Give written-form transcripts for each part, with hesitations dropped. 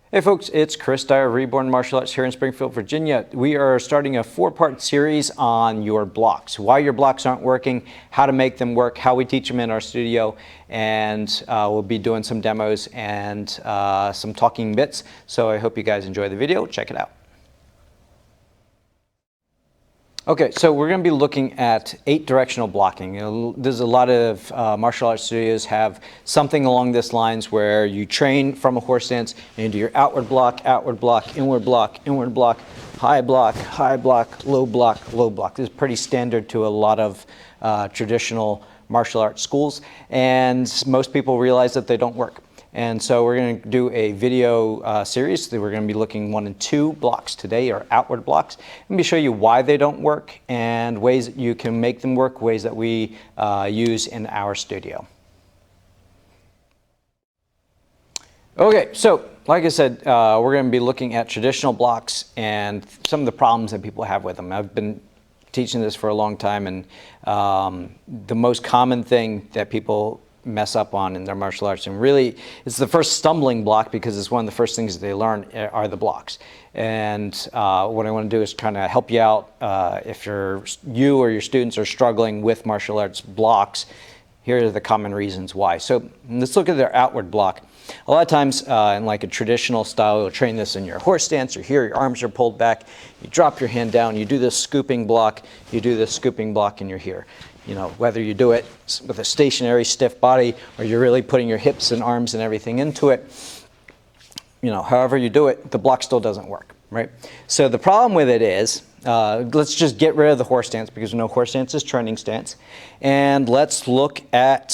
Hey folks, it's Chris Dyer, Reborn Martial Arts here in Springfield, Virginia. We are starting a 4-part series on your blocks, why your blocks aren't working, how to make them work, how we teach them in our studio, and we'll be doing some demos and some talking bits. So I hope you guys enjoy the video. Check it out. Okay, so we're going to be looking at 8 directional blocking. There's a lot of martial arts studios have something along this lines where you train from a horse stance and you do your outward block, inward block, inward block, high block, low block, low block. This is pretty standard to a lot of traditional martial arts schools, and most people realize that they don't work. And so we're going to do a video series. We're going to be looking 1 and 2 blocks today, or outward blocks. Let me show you why they don't work and ways that you can make them work, ways that we use in our studio. Okay, so like I said, we're going to be looking at traditional blocks and some of the problems that people have with them. I've been teaching this for a long time, and the most common thing that people mess up on in their martial arts, and really it's the first stumbling block because it's one of the first things that they learn are the blocks. And what I want to do is kind of help you out if you or your students are struggling with martial arts blocks. Here are the common reasons why. So let's look at their outward block. A lot of times in like a traditional style, you'll train this in your horse stance, or here your arms are pulled back, you drop your hand down, you do this scooping block, you do this scooping block, and you're here. You know, whether you do it with a stationary stiff body or you're really putting your hips and arms and everything into it, you know, however you do it, the block still doesn't work, right? So the problem with it is, let's just get rid of the horse stance, because we know horse stance is training stance, and let's look at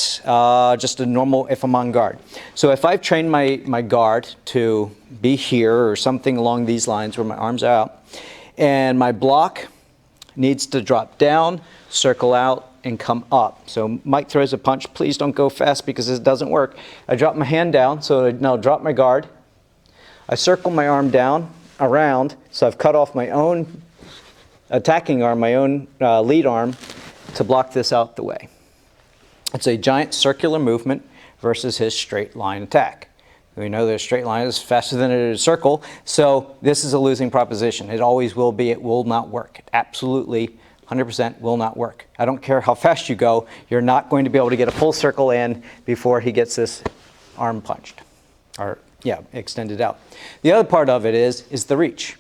just a normal if I'm on guard. So if I've trained my guard to be here or something along these lines where my arms are out, and my block needs to drop down, circle out, and come up. So Mike throws a punch. Please don't go fast because this doesn't work. I drop my hand down, so now drop my guard. I circle my arm down, around, so I've cut off my own attacking arm, my own lead arm, to block this out the way. It's a giant circular movement versus his straight line attack. We know that a straight line is faster than a circle, so this is a losing proposition. It always will be. It will not work. It absolutely 100% will not work. I don't care how fast you go, you're not going to be able to get a full circle in before he gets this arm punched, or yeah, extended out. The other part of it is the reach.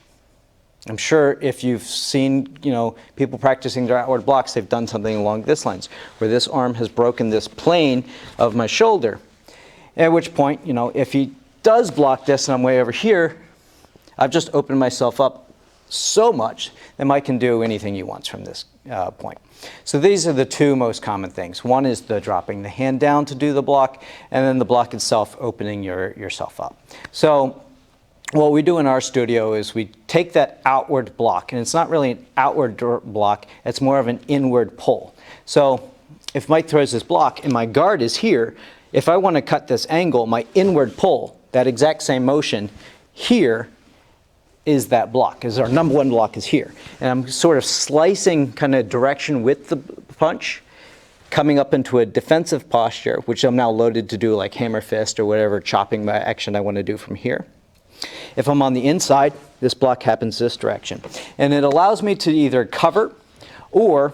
I'm sure if you've seen, you know, people practicing their outward blocks, they've done something along this lines, where this arm has broken this plane of my shoulder. At which point, you know, if he does block this and I'm way over here, I've just opened myself up so much that Mike can do anything he wants from this point. So these are the 2 most common things. One is the dropping the hand down to do the block, and then the block itself opening yourself up. So what we do in our studio is we take that outward block, and it's not really an outward block, it's more of an inward pull. So if Mike throws this block and my guard is here, if I want to cut this angle, my inward pull, that exact same motion here, is that block, is our number 1 block is here. And I'm sort of slicing kind of direction with the punch, coming up into a defensive posture, which I'm now loaded to do like hammer fist or whatever chopping action I want to do from here. If I'm on the inside, this block happens this direction. And it allows me to either cover, or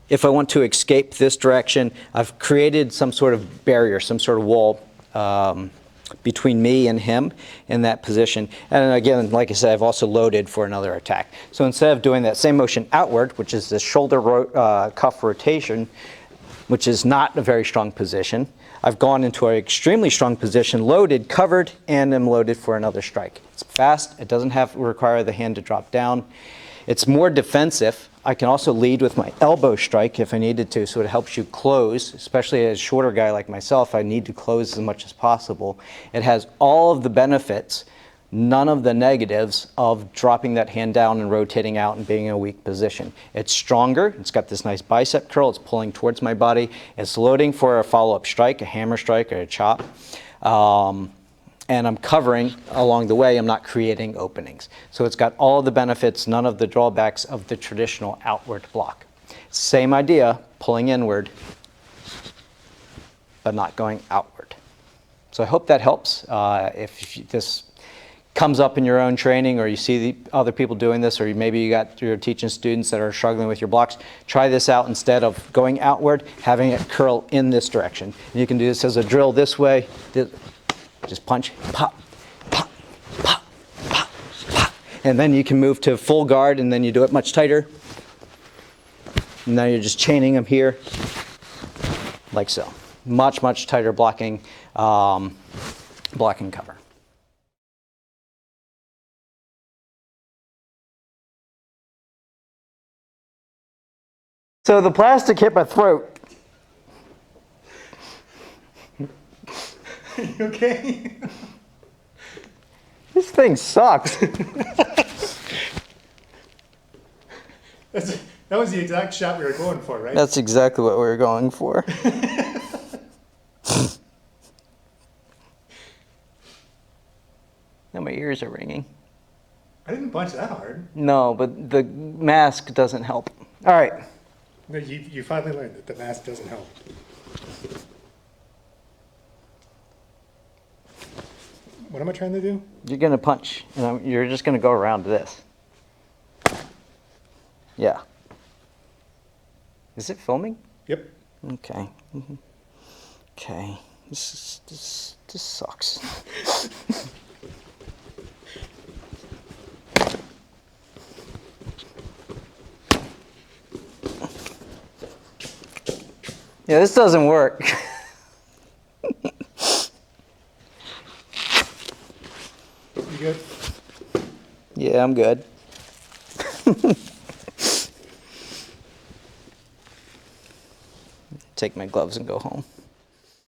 if I want to escape this direction, I've created some sort of barrier, some sort of wall between me and him in that position. And again, like I said, I've also loaded for another attack. So instead of doing that same motion outward, which is the shoulder cuff rotation, which is not a very strong position, I've gone into an extremely strong position, loaded, covered, and am loaded for another strike. It's fast. It doesn't require the hand to drop down. It's more defensive. I can also lead with my elbow strike if I needed to, so it helps you close, especially as a shorter guy like myself. I need to close as much as possible. It has all of the benefits, none of the negatives of dropping that hand down and rotating out and being in a weak position. It's stronger. It's got this nice bicep curl. It's pulling towards my body. It's loading for a follow-up strike, a hammer strike, or a chop. And I'm covering along the way. I'm not creating openings. So it's got all of the benefits, none of the drawbacks of the traditional outward block. Same idea, pulling inward, but not going outward. So I hope that helps. If this comes up in your own training, or you see other people doing this, or maybe you're teaching students that are struggling with your blocks, try this out. Instead of going outward, having it curl in this direction. And you can do this as a drill this way. Just punch, pop, pop, pop, pop, pop. And then you can move to full guard, and then you do it much tighter. And now you're just chaining them here, like so. Much, much tighter blocking cover. So the plastic hit my throat. Are you okay? This thing sucks. That was the exact shot we were going for, right? That's exactly what we were going for. Now my ears are ringing. I didn't punch that hard. No, but the mask doesn't help. All right. No, you finally learned that the mask doesn't help. What am I trying to do? You're going to punch, and you're just going to go around this. Yeah. Is it filming? Yep. Okay. Okay. This sucks. Yeah, this doesn't work. You good? Yeah, I'm good. Take my gloves and go home.